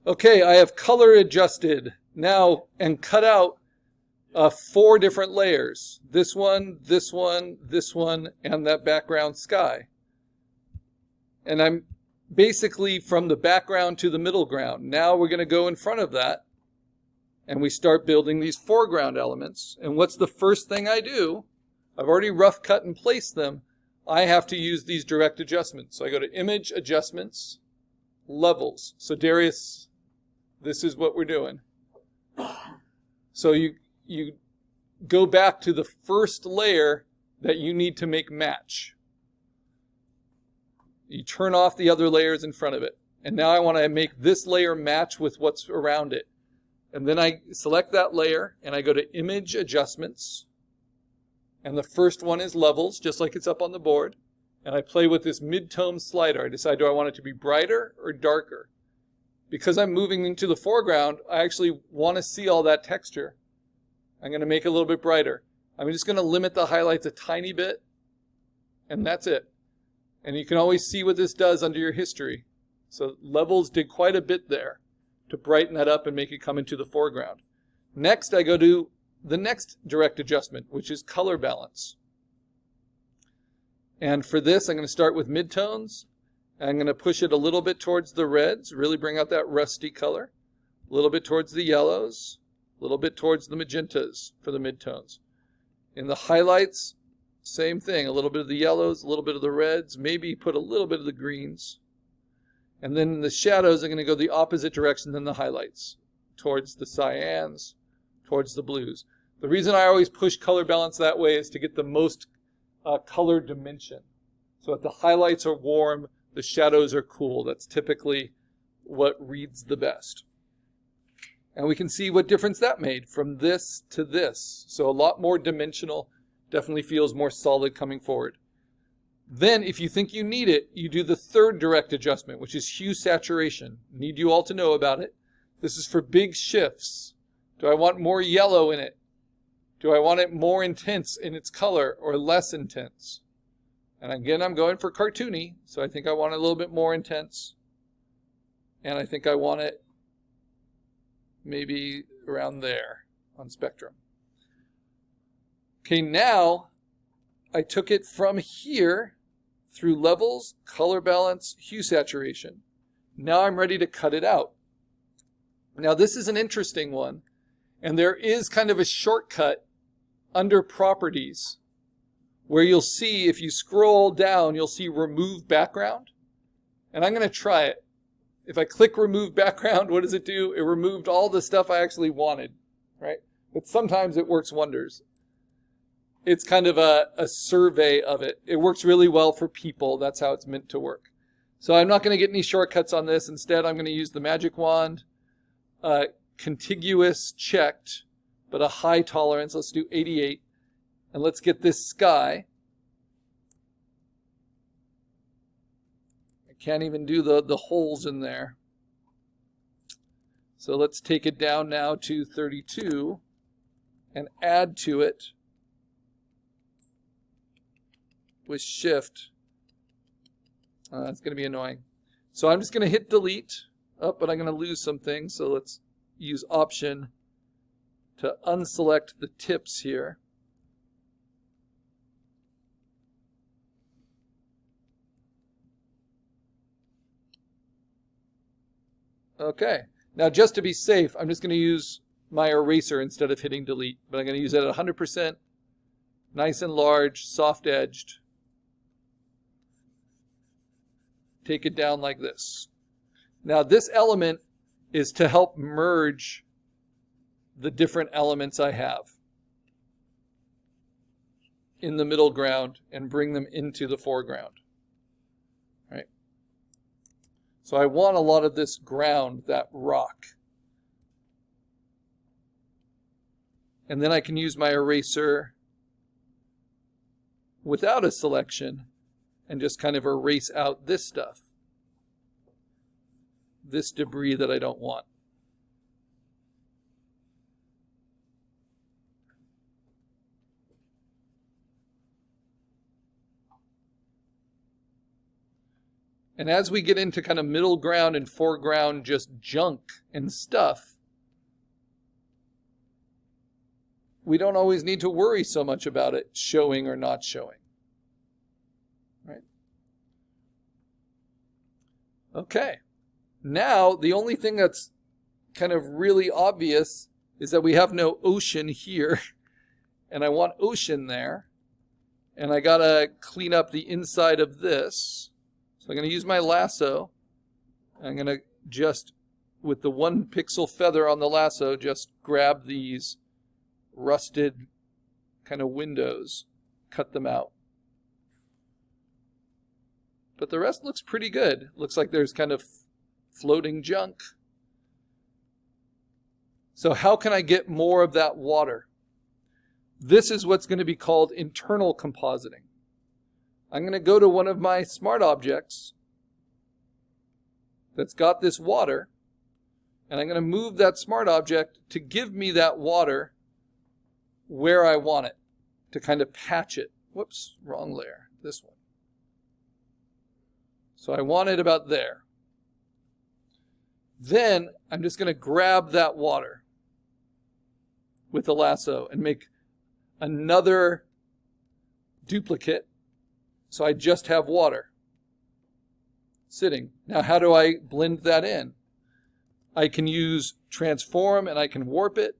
Okay, I have color adjusted now and cut out 4 different layers. This one, this one, this one, and that background sky. And I'm basically from the background to the middle ground. Now we're going to go in front of that and we start building these foreground elements. And what's the first thing I do? I've already rough cut and placed them. I have to use these direct adjustments. So I go to Image, Adjustments, Levels. So Darius, this is what we're doing. So you go back to the first layer that you need to make match. You turn off the other layers in front of it. And now I want to make this layer match with what's around it. And then I select that layer and I go to Image Adjustments. And the first one is Levels, just like it's up on the board. And I play with this mid-tone slider. I decide, do I want it to be brighter or darker? Because I'm moving into the foreground, I actually want to see all that texture. I'm going to make it a little bit brighter. I'm just going to limit the highlights a tiny bit. And that's it. And you can always see what this does under your history. So Levels did quite a bit there to brighten that up and make it come into the foreground. Next, I go to the next direct adjustment, which is color balance. And for this, I'm going to start with midtones. I'm going to push it a little bit towards the reds, really bring out that rusty color. A little bit towards the yellows, a little bit towards the magentas for the midtones. In the highlights, same thing, a little bit of the yellows, a little bit of the reds, maybe put a little bit of the greens. And then in the shadows, I'm going to go the opposite direction than the highlights, towards the cyans, towards the blues. The reason I always push color balance that way is to get the most color dimension. So if the highlights are warm, the shadows are cool. That's typically what reads the best. And we can see what difference that made from this to this. So a lot more dimensional, definitely feels more solid coming forward. Then if you think you need it, you do the third direct adjustment, which is hue saturation. Need you all to know about it. This is for big shifts. Do I want more yellow in it? Do I want it more intense in its color or less intense? And again, I'm going for cartoony, so I think I want it a little bit more intense. And I think I want it maybe around there on spectrum. Okay, now I took it from here through levels, color balance, hue saturation. Now I'm ready to cut it out. Now this is an interesting one, and there is kind of a shortcut under properties where you'll see, if you scroll down, you'll see remove background. And I'm going to try it. If I click remove background, what does it do? It removed all the stuff I actually wanted, right? But sometimes it works wonders. It's kind of a survey of it. It works really well for people. That's how it's meant to work. So I'm not going to get any shortcuts on this. Instead, I'm going to use the magic wand, contiguous checked, but a high tolerance. Let's do 88. And let's get this sky. I can't even do the holes in there. So let's take it down now to 32 and add to it with shift. It's going to be annoying. So I'm just going to hit delete. Oh, but I'm going to lose some things. So let's use option to unselect the tips here. Okay. Now just to be safe, I'm just going to use my eraser instead of hitting delete. But I'm going to use it at 100%, nice and large, soft-edged. Take it down like this. Now this element is to help merge the different elements I have in the middle ground and bring them into the foreground. Right? So I want a lot of this ground, that rock. And then I can use my eraser without a selection and just kind of erase out this stuff, this debris that I don't want. And as we get into kind of middle ground and foreground just junk and stuff, we don't always need to worry so much about it showing or not showing. Right? Okay. Now, the only thing that's kind of really obvious is that we have no ocean here. And I want ocean there. And I got to clean up the inside of this. So I'm going to use my lasso. I'm going to just, with the 1 pixel feather on the lasso, just grab these rusted kind of windows, cut them out. But the rest looks pretty good. Looks like there's kind of floating junk. So how can I get more of that water? This is what's going to be called internal compositing. I'm going to go to one of my smart objects that's got this water, and I'm going to move that smart object to give me that water where I want it, to kind of patch it. Whoops, wrong layer, this one. So I want it about there. Then I'm just going to grab that water with the lasso and make another duplicate. So I just have water sitting. Now, how do I blend that in? I can use transform and I can warp it.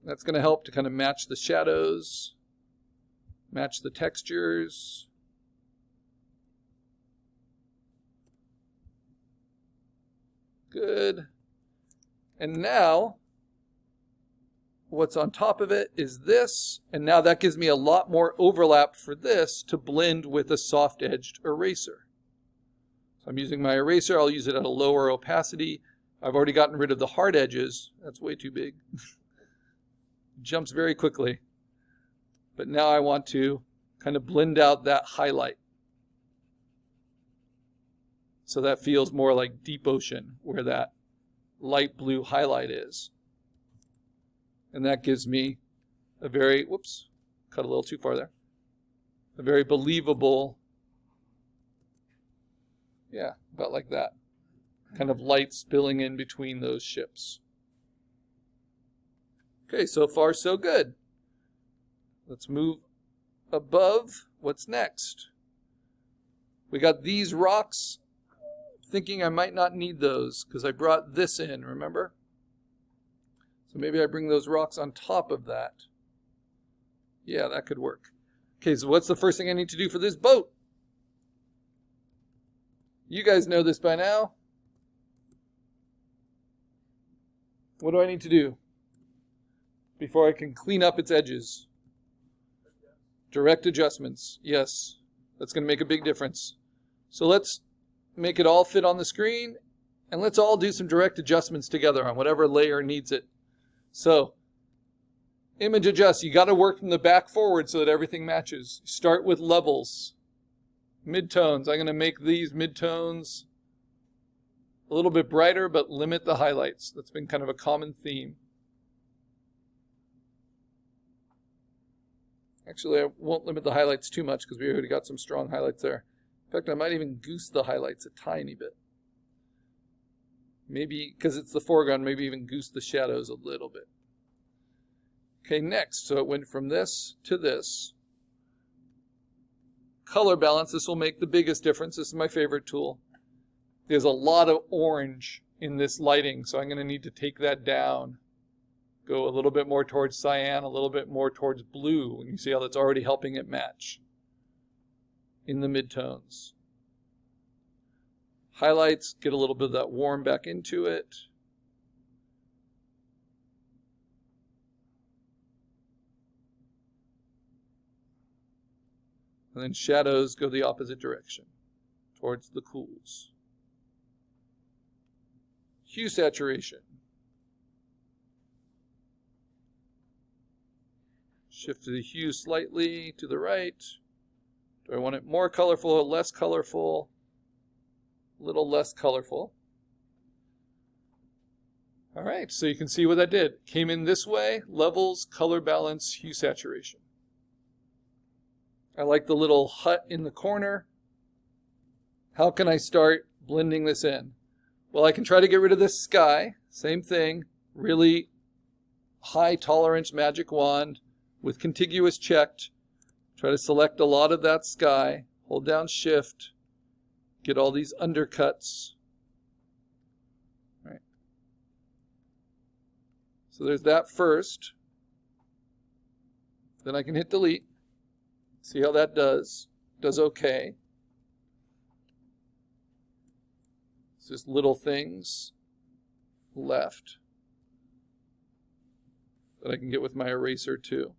That's going to help to kind of match the shadows, match the textures. Good. And now, what's on top of it is this, and now that gives me a lot more overlap for this to blend with a soft-edged eraser. So I'm using my eraser. I'll use it at a lower opacity. I've already gotten rid of the hard edges. That's way too big. Jumps very quickly. But now I want to kind of blend out that highlight. So that feels more like deep ocean, where that light blue highlight is. And that gives me a very, whoops, cut a little too far there. A very believable, yeah, about like that. Kind of light spilling in between those ships. Okay, so far so good. Let's move above. What's next? We got these rocks, thinking I might not need those because I brought this in, remember? So maybe I bring those rocks on top of that. Yeah, that could work. Okay, so what's the first thing I need to do for this boat? You guys know this by now. What do I need to do before I can clean up its edges? Direct adjustments. Yes, that's going to make a big difference. So let's make it all fit on the screen, and let's all do some direct adjustments together on whatever layer needs it. So, image adjust. You got to work from the back forward so that everything matches. Start with levels. Midtones. I'm going to make these midtones a little bit brighter, but limit the highlights. That's been kind of a common theme. Actually, I won't limit the highlights too much because we already got some strong highlights there. In fact, I might even goose the highlights a tiny bit. Maybe, because it's the foreground, maybe even goose the shadows a little bit. Okay, next. So it went from this to this. Color balance. This will make the biggest difference. This is my favorite tool. There's a lot of orange in this lighting, so I'm going to need to take that down. Go a little bit more towards cyan, a little bit more towards blue. And you see how that's already helping it match in the midtones. Highlights, get a little bit of that warm back into it. And then shadows go the opposite direction, towards the cools. Hue saturation. Shift the hue slightly to the right. Do I want it more colorful or less colorful? A little less colorful. All right, so you can see what that did. Came in this way, levels, color balance, hue saturation. I like the little hut in the corner. How can I start blending this in? Well, I can try to get rid of this sky. Same thing. Really high tolerance magic wand with contiguous checked. Try to select a lot of that sky. Hold down shift. Get all these undercuts. Right. So there's that first. Then I can hit delete. See how that does. Does okay. It's just little things left that I can get with my eraser too.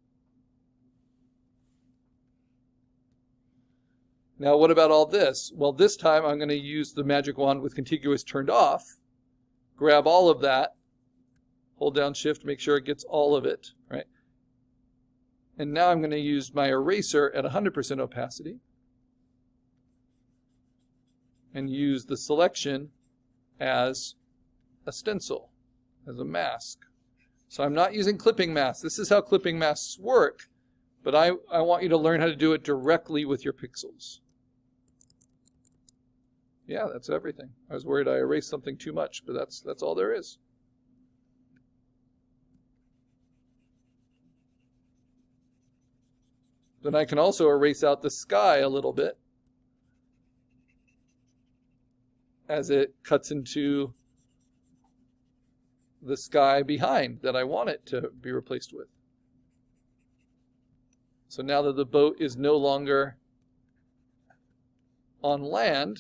Now what about all this? Well, this time I'm going to use the magic wand with contiguous turned off. Grab all of that. Hold down shift, make sure it gets all of it, right? And now I'm going to use my eraser at 100% opacity and use the selection as a stencil, as a mask. So I'm not using clipping masks. This is how clipping masks work, but I want you to learn how to do it directly with your pixels. Yeah, that's everything. I was worried I erased something too much, but that's all there is. Then I can also erase out the sky a little bit as it cuts into the sky behind that I want it to be replaced with. So now that the boat is no longer on land,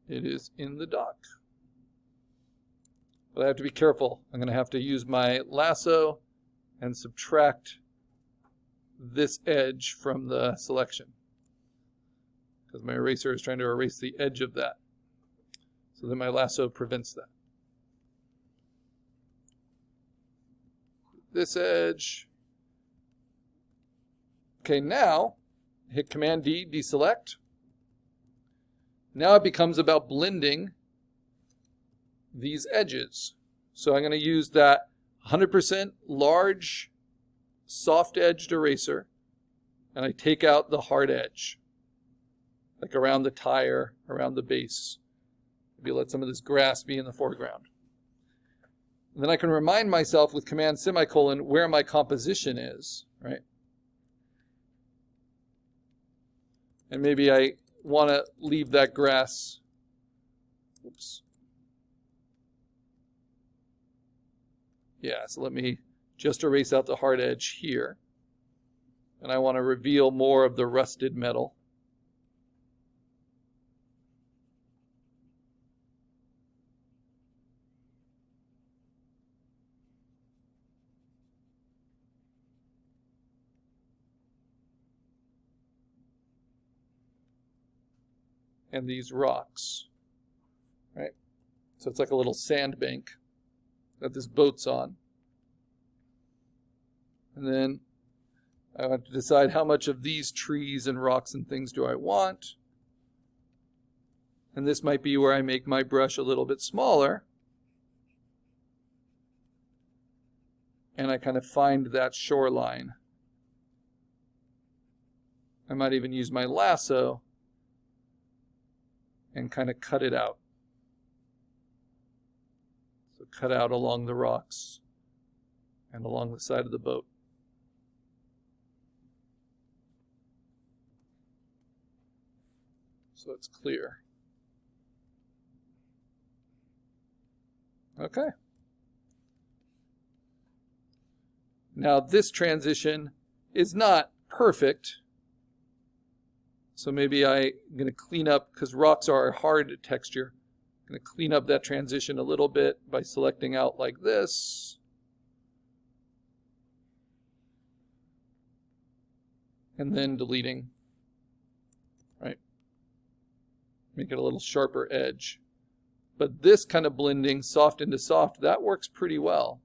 it is in the dock. But I have to be careful. I'm going to have to use my lasso and subtract this edge from the selection, because my eraser is trying to erase the edge of that. So then my lasso prevents that. This edge. Okay, now hit Command D, deselect. Now it becomes about blending these edges. So I'm going to use that 100% large soft-edged eraser, and I take out the hard edge, like around the tire, around the base. Maybe let some of this grass be in the foreground. And then I can remind myself with Command semicolon where my composition is, right? And maybe I want to leave that grass. Oops. Yeah, so let me just erase out the hard edge here. And I want to reveal more of the rusted metal. And these rocks, right? So it's like a little sandbank that this boat's on. And then I have to decide how much of these trees and rocks and things do I want. And this might be where I make my brush a little bit smaller. And I kind of find that shoreline. I might even use my lasso and kind of cut it out. So cut out along the rocks and along the side of the boat. So it's clear. Okay. Now this transition is not perfect. So maybe I'm going to clean up, because rocks are a hard texture. I'm going to clean up that transition a little bit by selecting out like this. And then deleting. Right? Make it a little sharper edge. But this kind of blending, soft into soft, that works pretty well.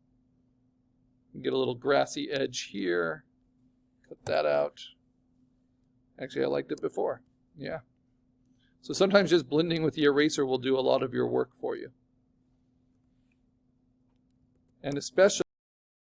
You get a little grassy edge here. Cut that out. Actually, I liked it before. Yeah. So sometimes just blending with the eraser will do a lot of your work for you. and especially